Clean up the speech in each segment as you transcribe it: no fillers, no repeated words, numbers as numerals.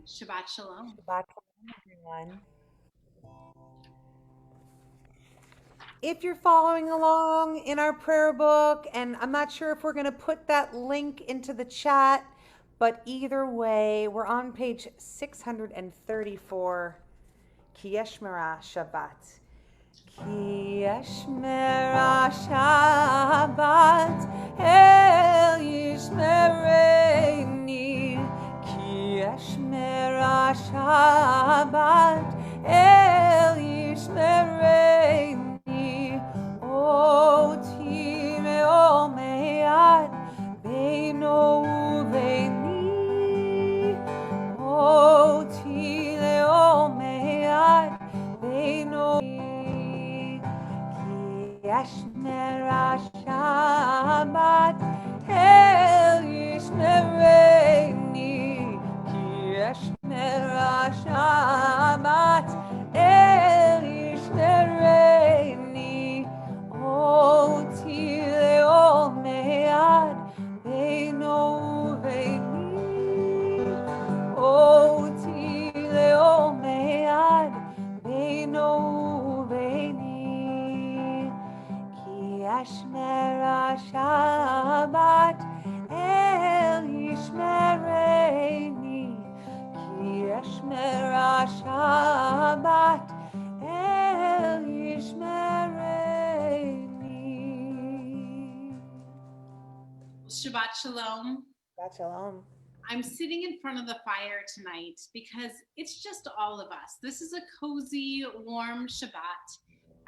Shabbat Shalom. Shabbat shalom, everyone. If you're following along in our prayer book, and I'm not sure if we're going to put that link into the chat, but either way, we're on page 634, Ki Yeshmera Shabbat. Ki Yeshmera Shabbat El Yishmereni. Ki Yeshmera Shabbat El Yishmereni. Oti me'omeyad Beino uveini. Oti le'omeyad Beino Yashmera Shabbat El Yishmereni. Yashmera Shabbat El Yishmereni. Oti le'omeyad Beino uveini. Oti le'omeyad Beino uveini. Ki Yashmera Shabbat El Yishmereni. Ki Yashmera Shabbat El Yishmereni. Shabbat Shalom. Shabbat shalom. I'm sitting in front of the fire tonight because it's just all of us. This is a cozy, warm Shabbat.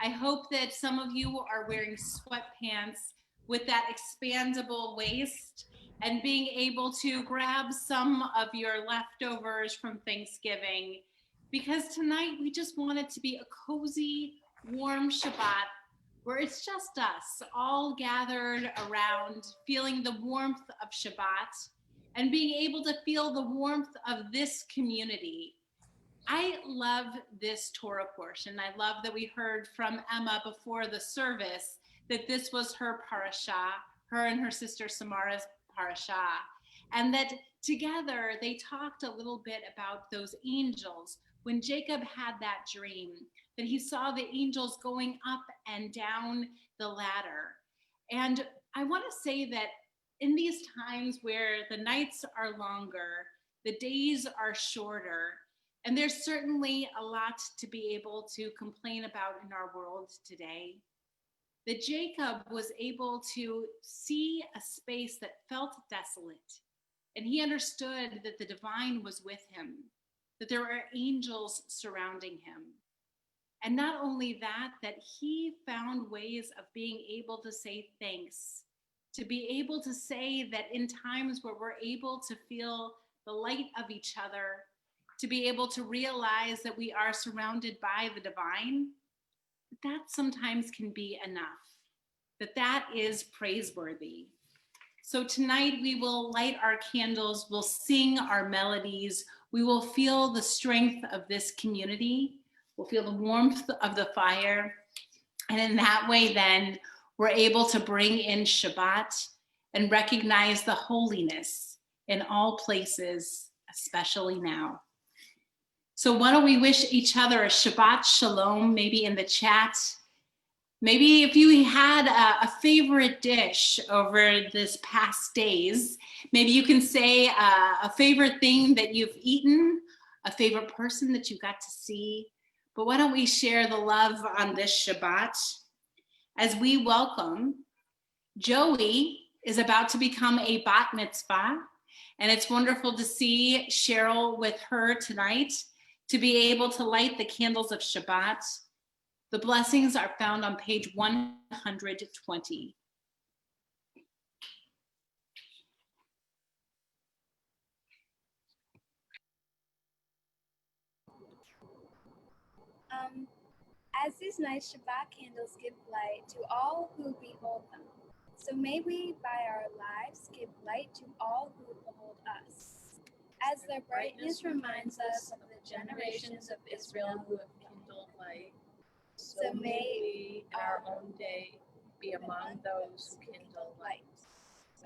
I hope that some of you are wearing sweatpants with that expandable waist and being able to grab some of your leftovers from Thanksgiving, because tonight we just want it to be a cozy, warm Shabbat where it's just us all gathered around, feeling the warmth of Shabbat and being able to feel the warmth of this community. I love this Torah portion. I love that we heard from Emma before the service that this was her parasha, her and her sister Samara's parasha, and that together they talked a little bit about those angels. When Jacob had that dream, that he saw the angels going up and down the ladder. And I want to say that in these times where the nights are longer, the days are shorter, and there's certainly a lot to be able to complain about in our world today, that Jacob was able to see a space that felt desolate. And he understood that the divine was with him, that there were angels surrounding him. And not only that, that he found ways of being able to say thanks, to be able to say that in times where we're able to feel the light of each other, to be able to realize that we are surrounded by the divine, that sometimes can be enough, that is praiseworthy. So tonight we will light our candles, we'll sing our melodies, we will feel the strength of this community, we'll feel the warmth of the fire, and in that way then we're able to bring in Shabbat and recognize the holiness in all places, especially now. So why don't we wish each other a Shabbat Shalom, maybe in the chat. Maybe if you had a favorite dish over this past days, maybe you can say a favorite thing that you've eaten, a favorite person that you got to see. But why don't we share the love on this Shabbat as we welcome Joey is about to become a bat mitzvah. And it's wonderful to see Cheryl with her tonight to be able to light the candles of Shabbat. The blessings are found on page 120. As these nice Shabbat candles give light to all who behold them, so may we by our lives give light to all who behold us. As their brightness reminds us of the generations of Israel who have kindled light, so may we our own day be among those who kindle light.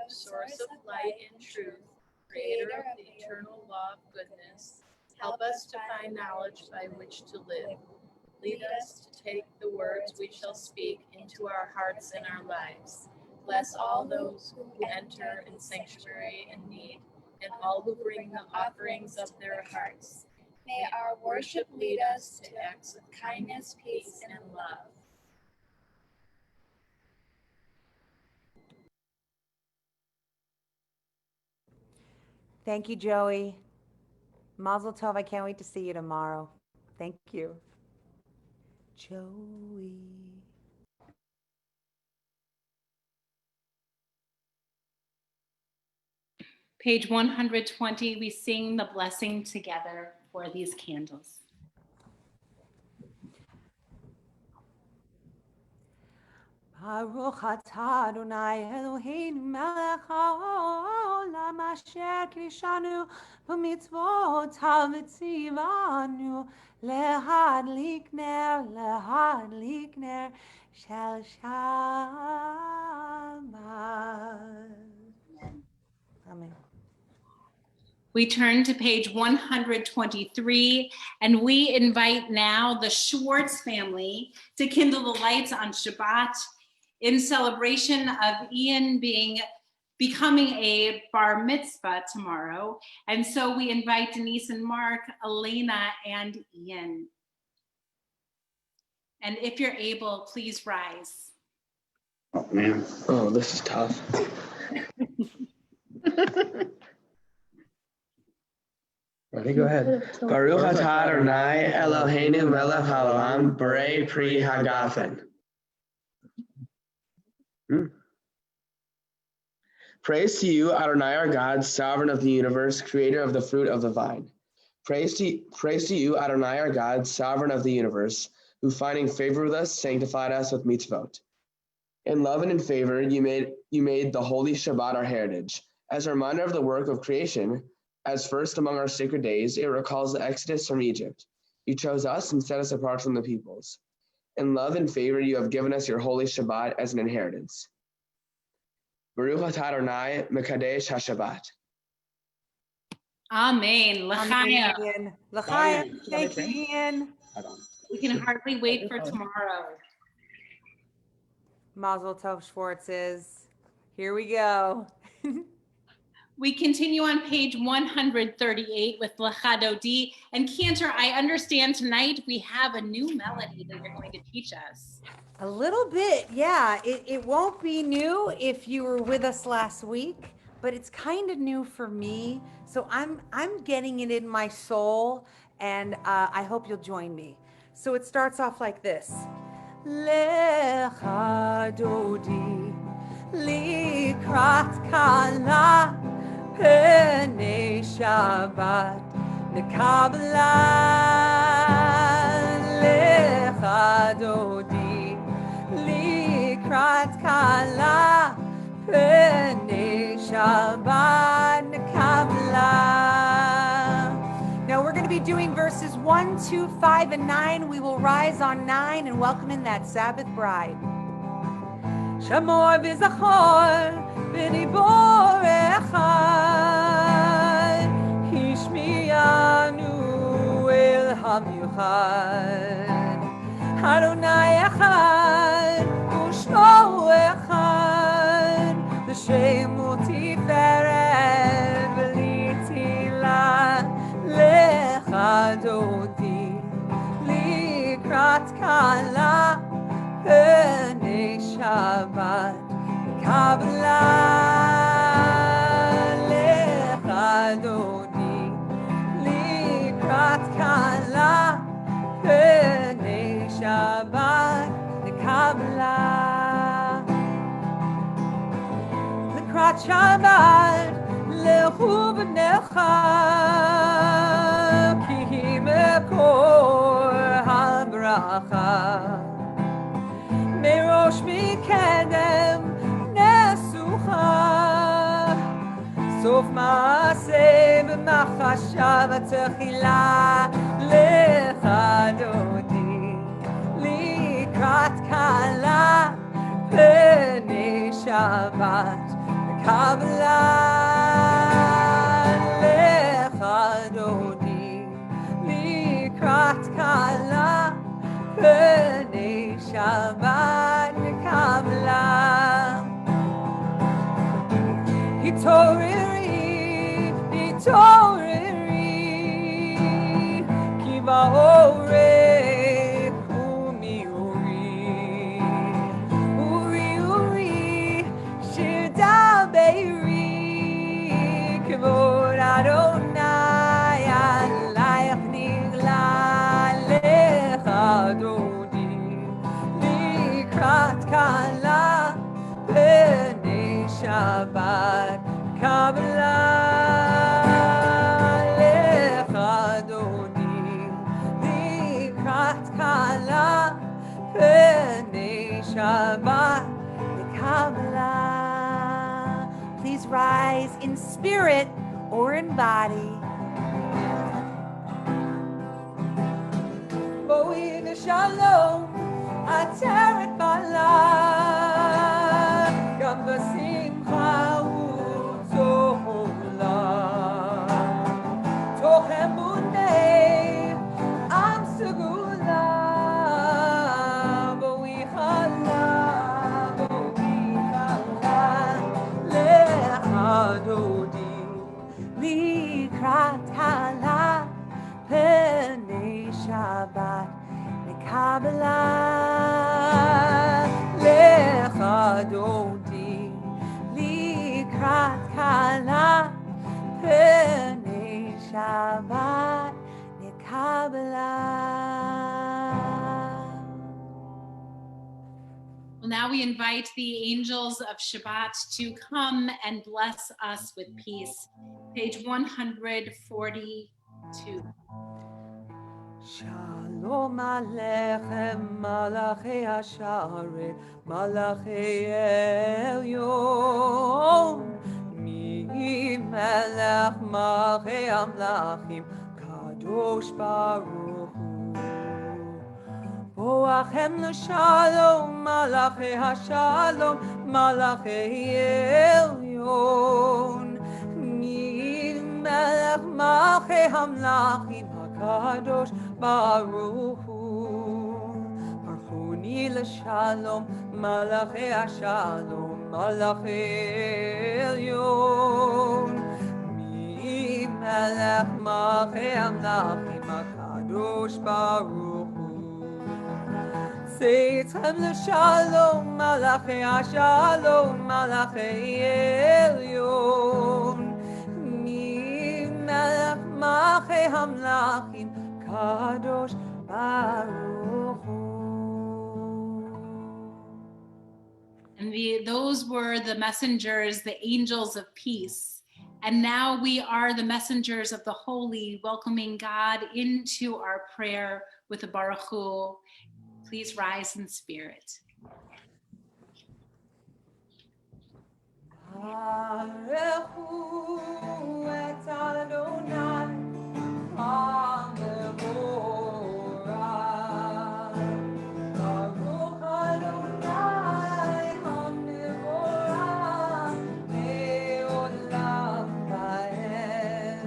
O source of light and truth, creator of the eternal law of goodness, help us to find knowledge by which to live. Lead us to take the words we shall speak into our hearts and our lives. Bless all those who enter in sanctuary in need, and all who bring the offerings of their hearts. May our worship lead us to acts of kindness, peace, and love. Thank you, Joey. Mazel tov. I can't wait to see you tomorrow. Thank you. Joey. Page 120, we sing the blessing together for these candles. Baruch atah Adonai Eloheinu melech haolam asher kishanu b'mitzvotav v'tzivanu lehadlik ner shel Shabbat. Amen. We turn to page 123, and we invite now the Schwartz family to kindle the lights on Shabbat in celebration of Ian becoming a bar mitzvah tomorrow. And so we invite Denise and Mark, Elena, and Ian. And if you're able, please rise. Oh, man. Oh, this is tough. Ready? Go ahead. Baruch atah Adonai Eloheinu melech haolam borei pri hagafen. Praise to you, Adonai our God, sovereign of the universe, creator of the fruit of the vine. Praise to you, Adonai our God, sovereign of the universe, who finding favor with us, sanctified us with mitzvot. In love and in favor, you made the holy Shabbat our heritage. As a reminder of the work of creation, as first among our sacred days, it recalls the exodus from Egypt. You chose us and set us apart from the peoples. In love and favor, you have given us your holy Shabbat as an inheritance. Baruch atah Adonai Mekadesh HaShabbat. Amen. L'chaim. Ian. L'chaim. Thank you, Ian. We can hardly wait for tomorrow. Mazel tov, Schwartzes. Here we go. We continue on page 138 with L'chadodi. And Cantor, I understand tonight we have a new melody that you're going to teach us. A little bit, yeah. It won't be new if you were with us last week, but it's kind of new for me. So I'm getting it in my soul, and I hope you'll join me. So it starts off like this. Lecha dodi likrat kala penei Shabbat nekabla. Lecha dodi likrat kala penei Shabbat nekabla. Now we're going to be doing verses 1, 2, 5, and 9. We will rise on 9 and welcome in that Sabbath bride. Shamor v'zachor v'nibor echad hishmiyanu el hamiuchad Adonai echad u'shmo echad l'shem u'tiferet v'litila lecha dodi likrat kala penei Shabbat kabla. Lecha dodi likrat kala penei Shabbat kabla. Likrat Shabbat lechu b'necha ki mekor habracha. Merosh mikedem nesucha sof maaseh b'machashav tchila lecha dodi likrat kala penei Shabbat kabla. Shabbat Kabbalah. Hitoriri, Ki Ba'orech Umi Uri, Shir Dabeiri, Kavod Adonai Alayach Nigla Lecha Dodi, Likrat Kala B'nei Shabbat Kabbalah Lecha Dodi, Likrat Kala B'nei Shabbat Kabbalah. Please rise in spirit or in body. Boin Shalom, Ateret Bala, Gam B'Simcha U'Tola, Toch Emunei, Am Segula, Boi Chala, Lecha Dodi, Likrat Hala, P'nei Shabbat Kabbalah Lecha Dodi, Likrat Kala P'nei Shabbat Kabbalah. Well, now we invite the angels of Shabbat to come and bless us with peace. Page 142. Shalom Aleichem, Malachei Hasharet, Malachei Elyon, Mi Melech Malchei Amlachim, Kadosh Baruch Hu. Boachem l'shalom, Malachei Hashalom, Malachei Elyon, Mi Melech Malchei Amlachim, Kadosh Baruch Hu. Barchuni l'shalom, Malachei Hashalom, Malachei Elyon, Mi Melech Malchei Amlachim, Kadosh Baruch Hu. Seitzem l'shalom, Malachei Hashalom, Malachei Elyon, Mi Melech Malchei Hamlachim, Kadosh Baruch Hu. And those were the messengers, the angels of peace. And now we are the messengers of the holy, welcoming God into our prayer with a Baruch Hu. Please rise in spirit. Baruch Hu et Adonai, HaMevorach. Baruch Adonai, HaMevorach, Le'olam Va'ed.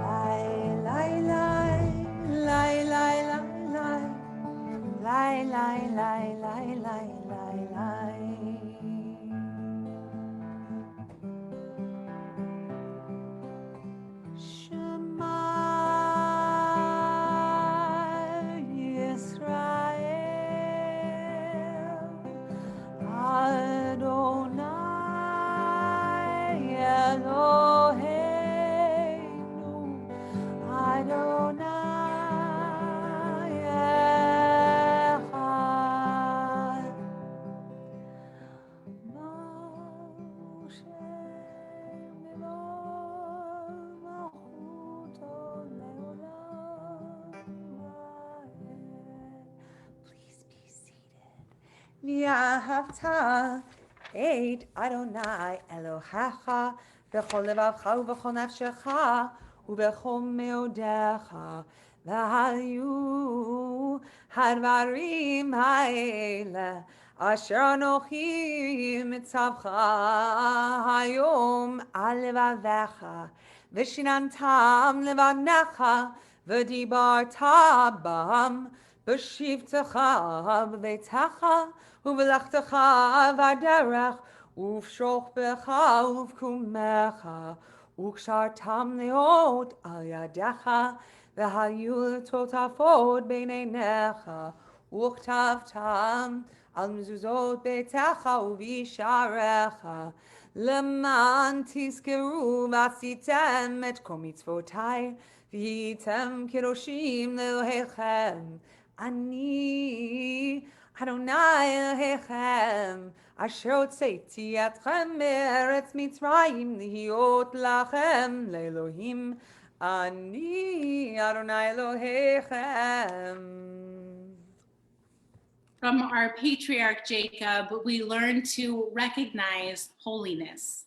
Lai, lai, lai, lai, lai, lai. Lai, lai, lai, lai, lai, lai, lai. Shema Yisrael, Adonai Eloheinu, Adonai Echad. Moshe Mivor Malchuto Leolam Va'ed. Please be seated. V'ahavta et Adonai Elohecha b'chol levavcha u'b'chol nafshecha u'b'chol meodecha v'hayu hadvarim ha'ele asher anochi mitzavcha hayom al levavecha v'shinantam levanecha v'dibarta bam בשבתך בביתך ובלכתך בדרך ובשוכבך ובקומך וקשרתם להיות על ידיך והיו לטוטפות בין עיניך וכתבתם על מזוזות ביתך ובשעריך למען תזכרו ועשיתם את כל מצוותיי והייתם קדושים לאלוהיכם אני אדוני אלוהיכם אשר הוצאתי אתכם מארץ מצרים להיות לכם לאלוהים אני אדוני אלוהיכם. From our patriarch Jacob, we learn to recognize holiness.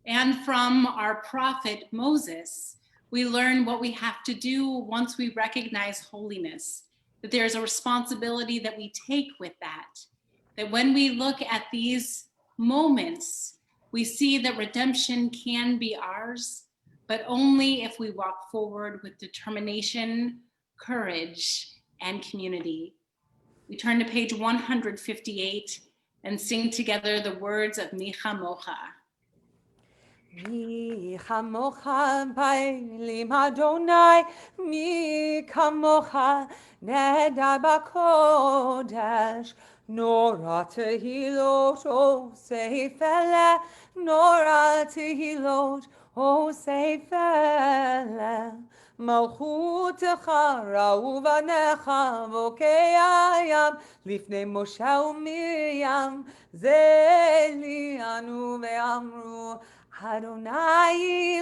And from our prophet Moses, we learn what we have to do once we recognize holiness, that there's a responsibility that we take with that. That when we look at these moments, we see that redemption can be ours, but only if we walk forward with determination, courage, and community. We turn to page 158 and sing together the words of Mi Chamocha. Mi chamocha bailim Adonai, mi kamocha nedar bakodesh, nora tehilot o seifele, nora tehilot o seifele. מלכותך ראו בניך בוקי הים לפני משה ומרים זה לי ענו ואמרו אדוני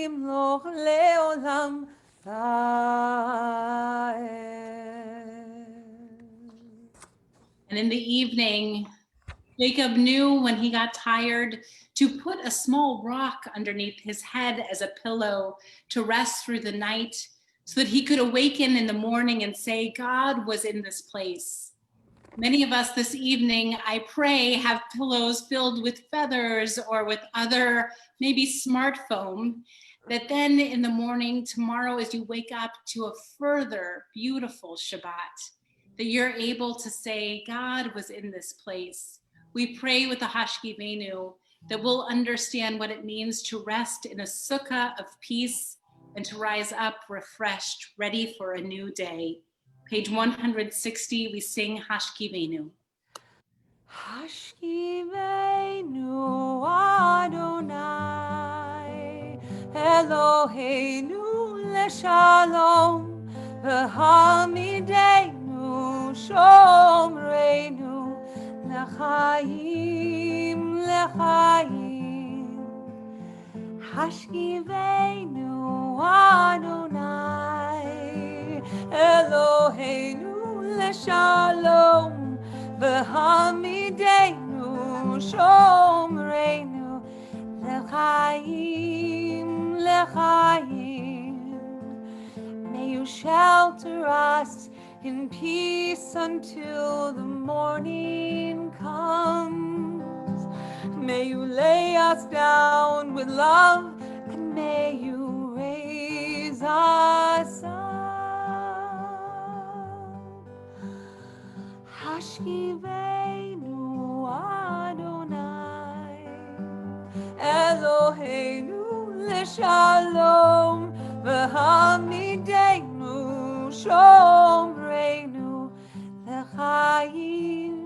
ימלוך לעולם ועד. And in the evening, Jacob knew when he got tired to put a small rock underneath his head as a pillow to rest through the night so that he could awaken in the morning and say, God was in this place. Many of us this evening, I pray, have pillows filled with feathers or with other, maybe smart foam, that then in the morning, tomorrow, as you wake up to a further beautiful Shabbat, that you're able to say, God was in this place. We pray with the Hashkivenu that we'll understand what it means to rest in a sukkah of peace and to rise up refreshed, ready for a new day. Page 160, we sing Hashkivenu. Hashkivenu Adonai Eloheinu leshalom v'hamidenu shomreinu L'chaim, l'chaim. Hashkivenu Adonai Eloheinu leshalom v'hamidenu shomreinu L'chaim, l'chaim. May you shelter us in peace until the morning comes. May you lay us down with love, and may you raise us up. Hashkivenu Adonai, Eloheinu leshalom, v'hamidenu shomreinu l'chaim,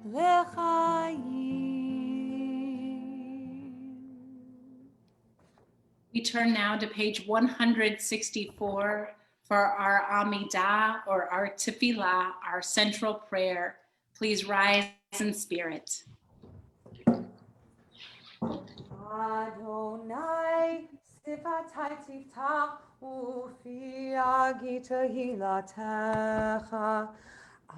l'chaim. We turn now to page 164 for our Amidah or our Tefillah, our central prayer. Please rise in spirit. Adonai, sifatai tiftach ufi agita hilatecha.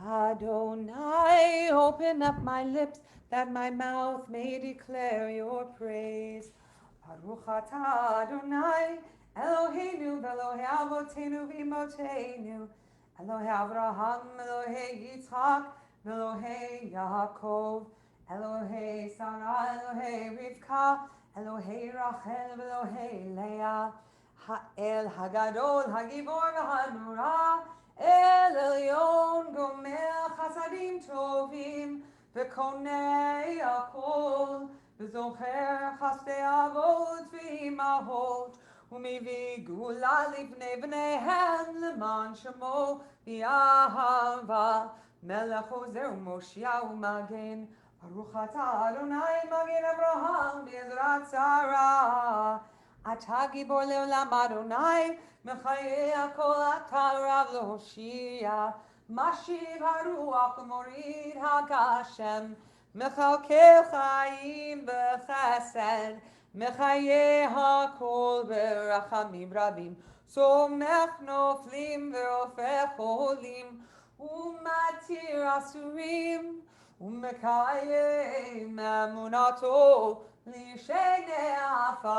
Adonai, open up my lips that my mouth may declare your praise. Baruch atah Adonai, Eloheinu v'Elohei avotenu v'imotenu, Elohei Avraham, Elohei Yitzchak, v'Elohei Yaakov, Elohei Sarah, Elohei Rivka, Elohei Rachel, v'Elohei Leah, האל הגדול, הגיבור והנורא, אל עליון גומל חסדים טובים, וקונה הכל, וזוכר חסדי אבות ואימהות, ומביא גאולה לבני בניהם למען שמו באהבה, מלך עוזר ומושיע ומגן, ברוך אתה אדוני מגן אברהם בעזרת שרה. אתה גיבור לעולם אדוני, מחיה הכל אתה רב להושיע, משיב הרוח ומוריד הגשם, מכלכל חיים בחסד, מחיה הכל ברחמים רבים, סומך נופלים ורופא חולים, ומתיר אסורים, ומקיים אמונתו לשני עפר,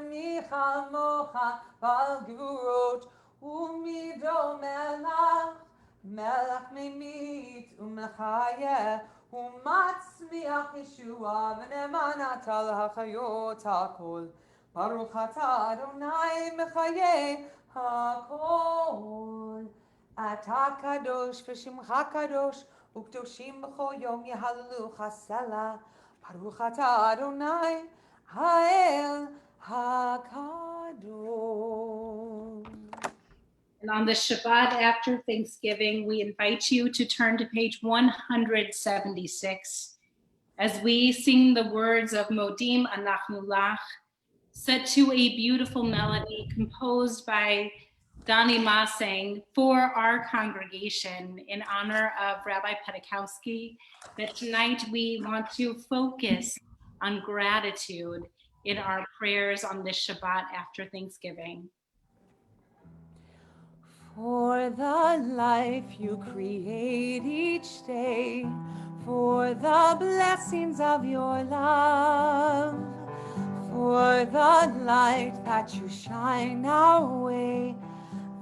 מי כמוך בעל גבורות, ומידו מלך ממית ומחיה, ומצמיח ישועה ונאמן אתה להחיות הכל, ברוך אתה אדוני מחיה הכל. אתה קדוש ושמך קדוש, וקדושים בכל יום יהללוך סלה, ברוך אתה אדוני האל הקדוש. And on the Shabbat after Thanksgiving, we invite you to turn to page 176 as we sing the words of Modim Anachnu Lach, set to a beautiful melody composed by Donnie Massang for our congregation in honor of Rabbi Pedakowski, that tonight we want to focus on gratitude in our prayers on this Shabbat after Thanksgiving. For the life you create each day, for the blessings of your love, for the light that you shine our way,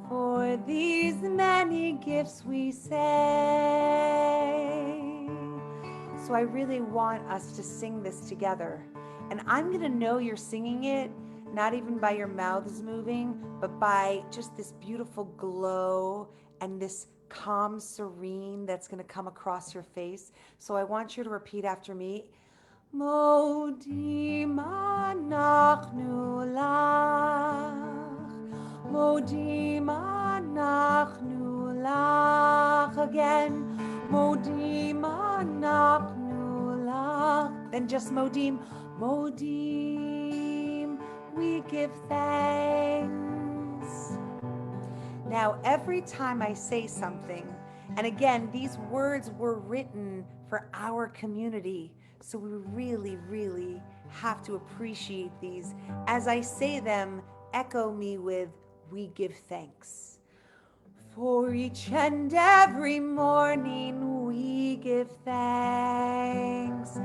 for these many gifts we say. So I really want us to sing this together. And I'm going to know you're singing it, not even by your mouths moving, but by just this beautiful glow and this calm, serene that's going to come across your face. So I want you to repeat after me. Modim anachnu lach, Modim anachnu lach. Again, Modim anachnu lach. Then just Modim, Modim, we give thanks. Now, every time I say something, and again, these words were written for our community, so we really, really have to appreciate these. As I say them, echo me with, we give thanks. For each and every morning we give thanks.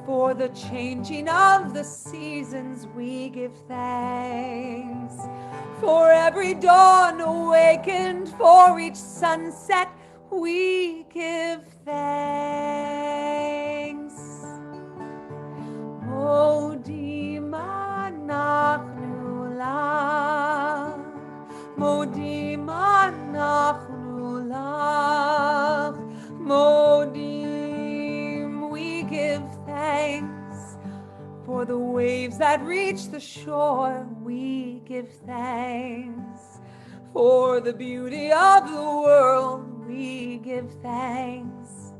For the changing of the seasons we give thanks. For every dawn awakened, for each sunset we give thanks. Modim anachnu lach, Modim anachnu lach, Modim, we give thanks. For the waves that reach the shore, we give thanks. For the beauty of the world, we give thanks.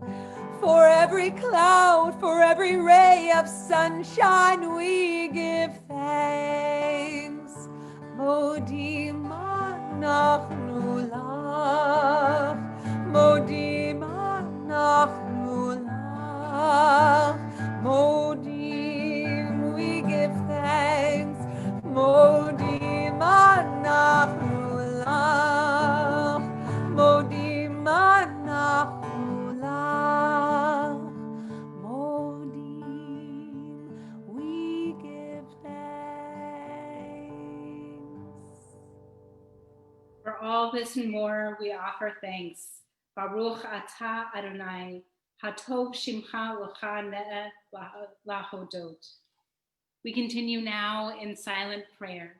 For every cloud, for every ray of sunshine, we give thanks. Modim anachnu lach, Modim anachnu lach, Modim, we give thanks. Modim anachnu lach, Modim anachnu lach, Modim, we give thanks. For all this and more, we offer thanks. Baruch atah Adonai, hatov shimcha l'cha ne'eh lahodot. We continue now in silent prayer.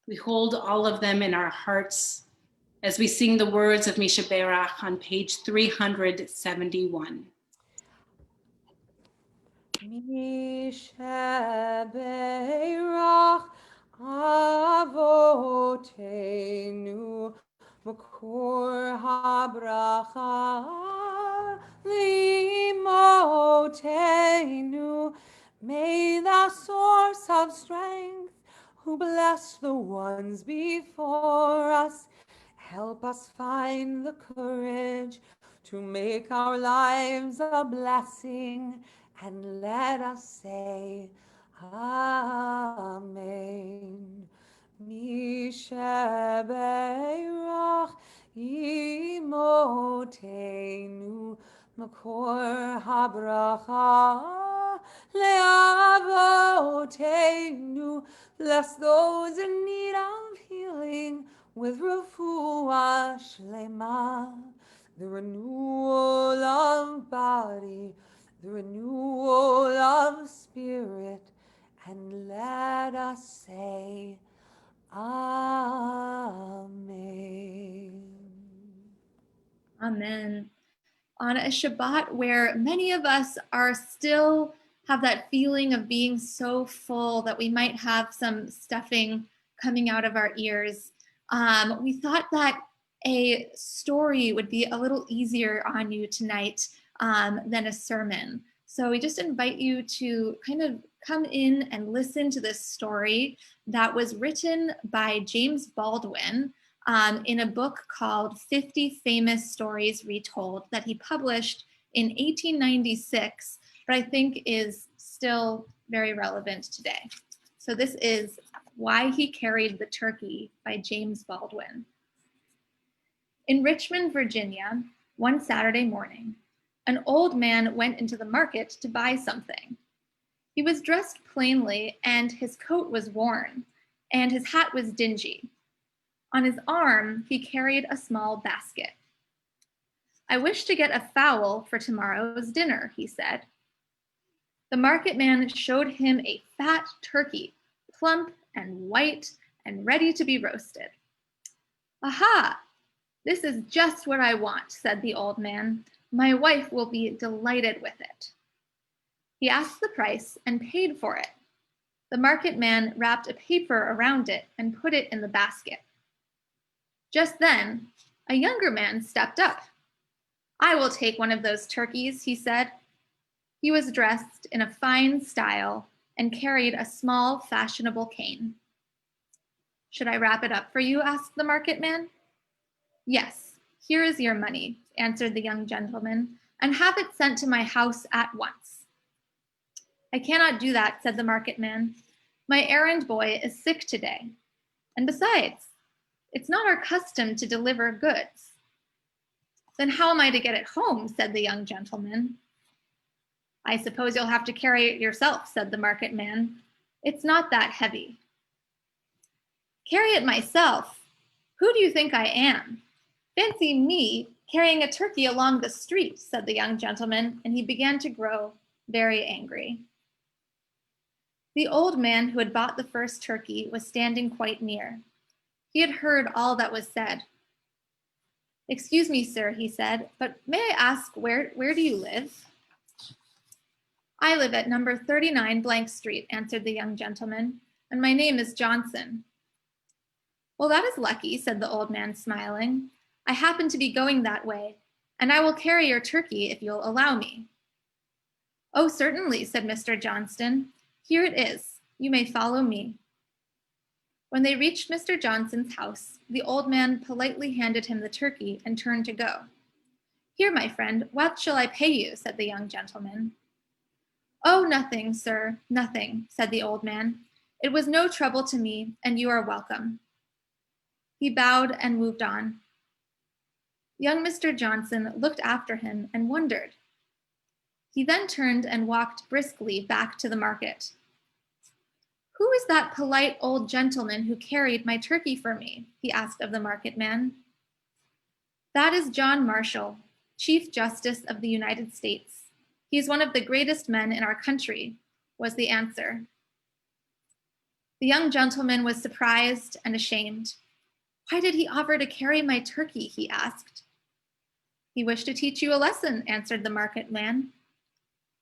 We hold all of them in our hearts as we sing the words of Mishaberach on page 371. Mishaberach Avotenu Makor habracha limotenu. May the source of strength, who bless the ones before us, help us find the courage to make our lives a blessing, and let us say Amen. Mishaberach imotenu makor habracha leavotenu. Bless those in need of healing with refuah shlema, the renewal of body, the renewal of spirit, and let us say Amen. Amen. On a Shabbat where many of us are still have that feeling of being so full that we might have some stuffing coming out of our ears, we thought that a story would be a little easier on you tonight than a sermon. So we just invite you to kind of come in and listen to this story that was written by James Baldwin in a book called 50 Famous Stories Retold that he published in 1896, but I think is still very relevant today. So this is Why He Carried the Turkey by James Baldwin. In Richmond, Virginia, one Saturday morning, an old man went into the market to buy something. He was dressed plainly, and his coat was worn, and his hat was dingy. On his arm, he carried a small basket. "I wish to get a fowl for tomorrow's dinner," he said. The market man showed him a fat turkey, plump and white and ready to be roasted. "Aha! This is just what I want," said the old man. "My wife will be delighted with it." He asked the price and paid for it. The market man wrapped a paper around it and put it in the basket. Just then, a younger man stepped up. "I will take one of those turkeys," he said. He was dressed in a fine style and carried a small, fashionable cane. "Should I wrap it up for you?" asked the market man. "Yes, here is your money," answered the young gentleman, "and have it sent to my house at once." "I cannot do that," said the market man. "My errand boy is sick today. And besides, it's not our custom to deliver goods." "Then how am I to get it home?" said the young gentleman. "I suppose you'll have to carry it yourself," said the market man. "It's not that heavy." "Carry it myself? Who do you think I am? Fancy me carrying a turkey along the street," said the young gentleman, and he began to grow very angry. The old man who had bought the first turkey was standing quite near. He had heard all that was said. "Excuse me, sir," he said, "but may I ask where do you live?" "I live at number 39 Blank Street," answered the young gentleman, "and my name is Johnson." "Well, that is lucky," said the old man, smiling. "I happen to be going that way, and I will carry your turkey if you'll allow me." "Oh, certainly," said Mr. Johnston. "Here it is. You may follow me." When they reached Mr. Johnson's house, the old man politely handed him the turkey and turned to go. "Here, my friend, what shall I pay you?" said the young gentleman. "Oh, nothing, sir, nothing," said the old man. "It was no trouble to me, and you are welcome." He bowed and moved on. Young Mr. Johnson looked after him and wondered. He then turned and walked briskly back to the market. "Who is that polite old gentleman who carried my turkey for me?" he asked of the market man. "That is John Marshall, Chief Justice of the United States. He is one of the greatest men in our country," was the answer. The young gentleman was surprised and ashamed. Why did he offer to carry my turkey? He asked. He wished to teach you a lesson, answered the market man.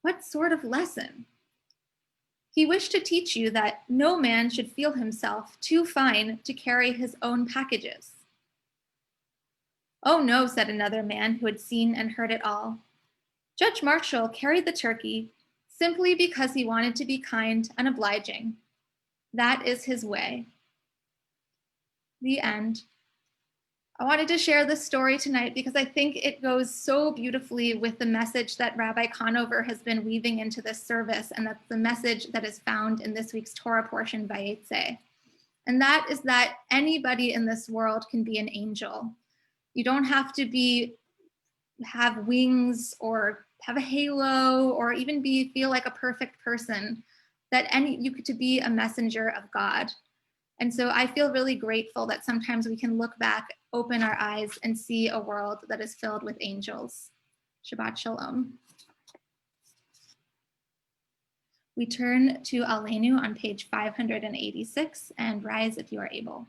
What sort of lesson? He wished to teach you that no man should feel himself too fine to carry his own packages. Oh no, said another man who had seen and heard it all. Judge Marshall carried the turkey simply because he wanted to be kind and obliging. That is his way. The end. I wanted to share this story tonight because I think it goes so beautifully with the message that Rabbi Conover has been weaving into this service, and that's the message that is found in this week's Torah portion, Vayetze. And that is that anybody in this world can be an angel. You don't have to have wings or have a halo or even feel like a perfect person. You get to be a messenger of God. And so I feel really grateful that sometimes we can look back, open our eyes, and see a world that is filled with angels. Shabbat Shalom. We turn to Aleinu on page 586 and rise if you are able.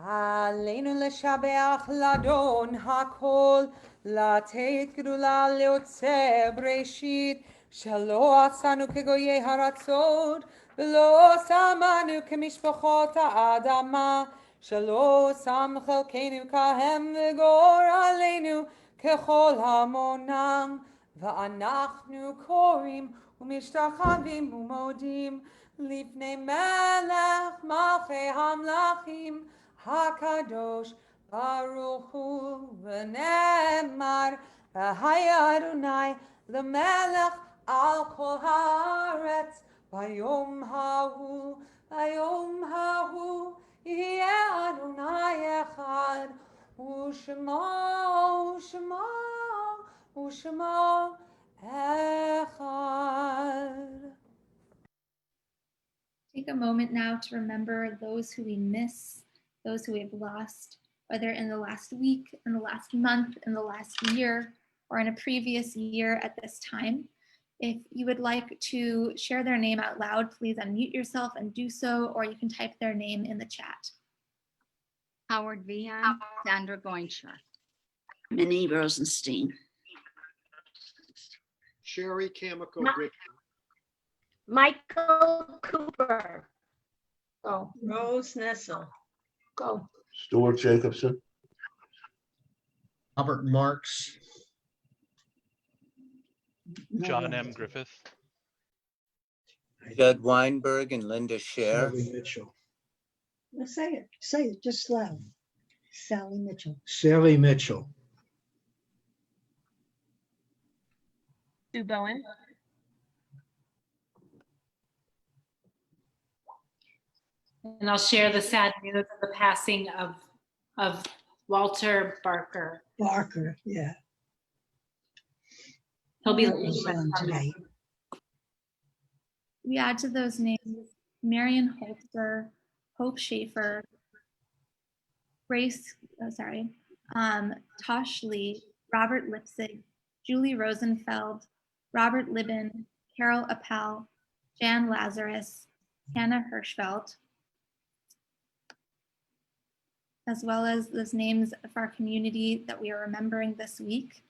עלינו לשבח לאדון הכל, לתת גדולה ליוצר בראשית, שלא עשנו כגויי הארצות, ולא שמנו כמשפחות האדמה, שלא שם חלקנו כהם וגור עלינו ככל המונם, ואנחנו קוראים ומשתחווים ומודים לפני מלך מלכי המלכים, הקדוש ברוך הוא, ונאמר והיה אדוני למלך על כל הארץ ביום ההוא יהיה אדוני אחד ושמו אחד. Take a moment now to remember those who we miss, those who we have lost, whether in the last week, in the last month, in the last year, or in a previous year at this time. If you would like to share their name out loud, please unmute yourself and do so, or you can type their name in the chat. Howard Vian, Sandra Goincher, Minnie Rosenstein, Sherry Kamiko Richter. Michael Cooper. Go. Rose Nessel. Go. Stuart Jacobson, Robert Marks. John M. Griffith. Judd Weinberg and Linda Scher. Sally Mitchell. Well, say it, just loud. Sally Mitchell. Sally Mitchell. Sue Bowen. And I'll share the sad news of the passing of Walter Barker. Barker, yeah. He'll be tonight. We add to those names Marion Holzer, Hope Schaefer, Tosh Lee, Robert Lipsig, Julie Rosenfeld, Robert Libben, Carol Appel, Jan Lazarus, Hannah Hirschfeld, as well as those names of our community that we are remembering this week.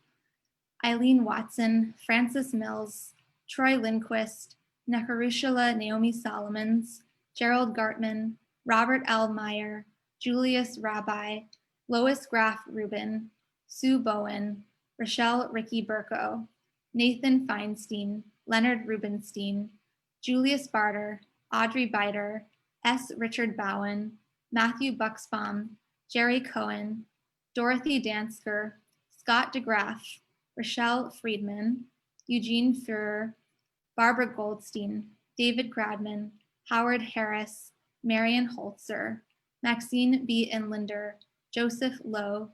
Eileen Watson, Francis Mills, Troy Lindquist, Nekarushala Naomi Solomons, Gerald Gartman, Robert L. Meyer, Julius Rabbi, Lois Graff Rubin, Sue Bowen, Rochelle Ricky Burko, Nathan Feinstein, Leonard Rubenstein, Julius Barter, Audrey Biter, S. Richard Bowen, Matthew Bucksbaum, Jerry Cohen, Dorothy Dansker, Scott DeGraff, Rochelle Friedman, Eugene Fuhrer, Barbara Goldstein, David Gradman, Howard Harris, Marion Holzer, Maxine B. Inlander, Joseph Lowe,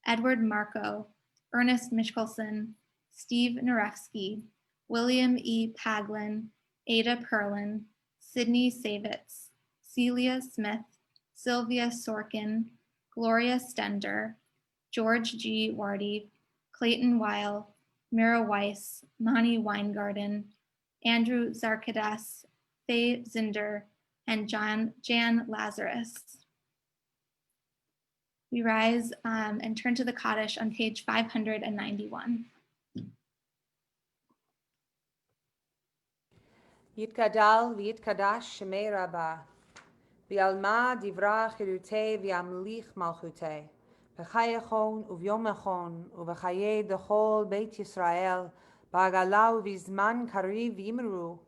Edward Marco, Ernest Michelson, Steve Narevsky, William E. Paglin, Ada Perlin, Sydney Savitz, Celia Smith, Sylvia Sorkin, Gloria Stender, George G. Wardy, Clayton Weil, Mira Weiss, Mani Weingarten, Andrew Zarkadas, Faye Zinder, and Jan Lazarus. We rise and turn to the Kaddish on page 591. Yitkadal v'yitkadash shemei Rabbah, v'alma divra chirutei v'amlich malchutei, v'chayechon uvyomechon uv'chayei dechol Beit Yisrael, ba'agala u'vizman kariv v'imru.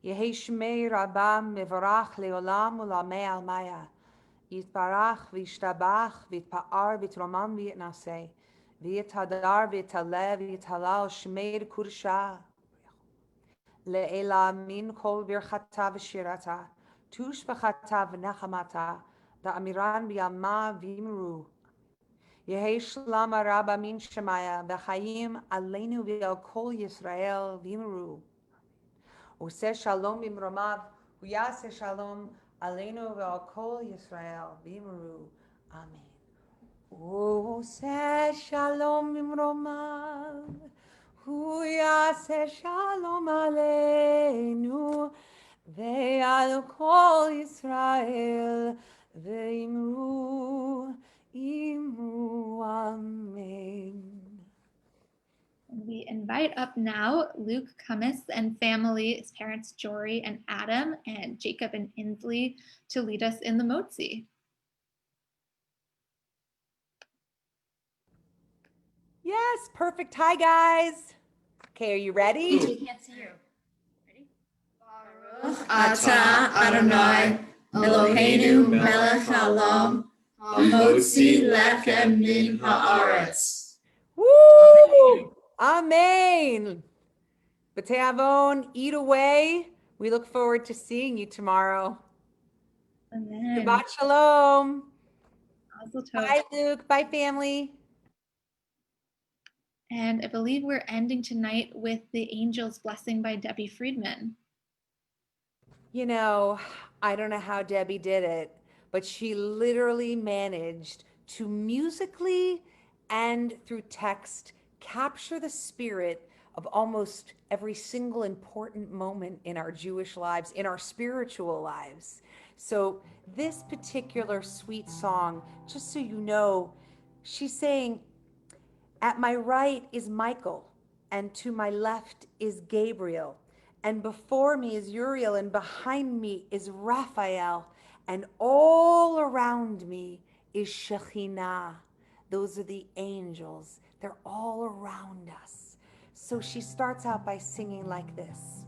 Yehi shemei Rabbah mevorach leolam u'lamei almaya, yitbarach v'yishtabach v'yitpa'ar v'yitromam v'yitnaseh, v'yithadar v'yitaleh v'yithalal shemei kursha. Le'ela min kol birchata v'shirata, tush b'chata v'nechamata, da'amiran b'yama v'imru. Yehi shlam araba min shemaya, v'chayim aleinu v'al kol Yisrael v'imru. Useh shalom imromav, uyaseh shalom aleinu v'al kol Yisrael v'imru. Amen. Useh shalom imromav, uyaseh shalom aleinu ve'al kol Yisrael ve'imru imru. Amen. We invite up now Luke Cummis and family, his parents Jory and Adam, and Jacob and Inslee to lead us in the Motzi. Yes, perfect. Hi, guys. Okay, are you ready? We can't see you. Ready? Ata Adonai Eloheinu melech haolam hamotzi lechem min haaretz. Woo! Amen. B'te'avon, eat away. We look forward to seeing you tomorrow. Amen. Shabbat shalom. Mazel tov. Bye, Luke. Bye, family. And I believe we're ending tonight with the Angel's Blessing by Debbie Friedman. You know, I don't know how Debbie did it, but she literally managed to musically and through text capture the spirit of almost every single important moment in our Jewish lives, in our spiritual lives. So this particular sweet song, just so you know, she's saying, at my right is Michael, and to my left is Gabriel, and before me is Uriel, and behind me is Raphael, and all around me is Shekhinah. Those are the angels. They're all around us. So she starts out by singing like this.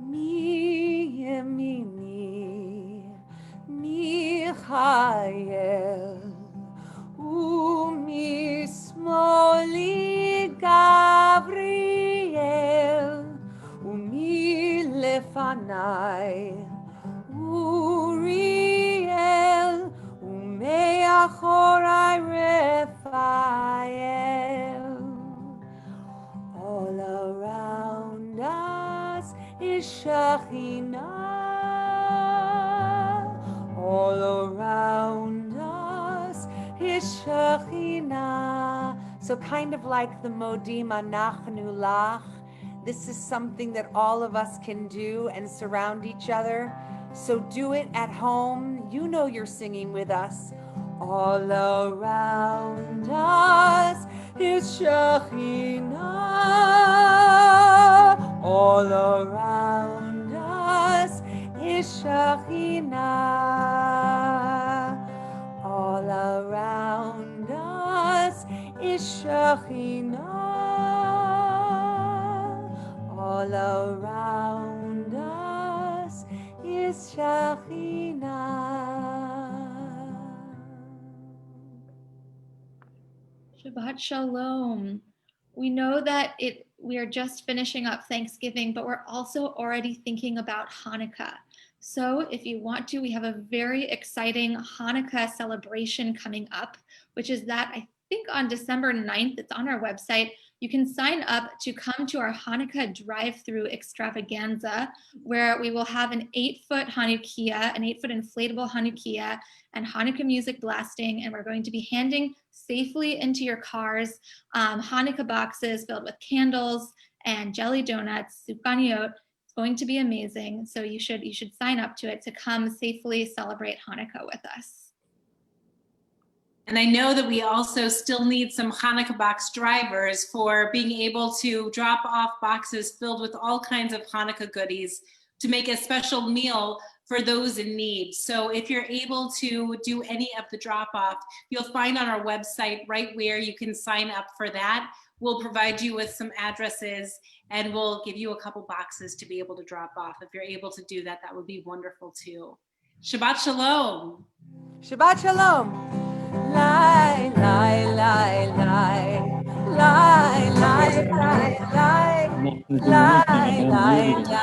Mi yemini Michael, umismoli Gabriel, umilefanae Uriel, umeachorai Raphael. All around us is Shekhinah. All around us is Shekhinah. So kind of like the Modim Anachnu Lach, this is something that all of us can do and surround each other. So do it at home. You know you're singing with us. All around us is Shekhinah. All around us is Shekhinah. All around us is Shekhinah. All around us is Shekhinah. Shabbat shalom. We know that we are just finishing up Thanksgiving, but we're also already thinking about Hanukkah. So if you want to, we have a very exciting Hanukkah celebration coming up, which is that I think on December 9th, it's on our website. You can sign up to come to our Hanukkah drive-through extravaganza, where we will have an 8-foot Hanukkah, an 8-foot inflatable Hanukkah, and Hanukkah music blasting, and we're going to be handing safely into your cars Hanukkah boxes filled with candles and jelly donuts, sufganiyot, going to be amazing. So you should sign up to it to come safely celebrate Hanukkah with us. And I know that we also still need some Hanukkah box drivers for being able to drop off boxes filled with all kinds of Hanukkah goodies to make a special meal for those in need. So if you're able to do any of the drop off, you'll find on our website right where you can sign up for that. We'll provide you with some addresses and we'll give you a couple boxes to be able to drop off. If you're able to do that, that would be wonderful too. Shabbat Shalom. Shabbat Shalom. Lie, lie, lie, lie, lie, lie, lie, lie, lie, lie, lie.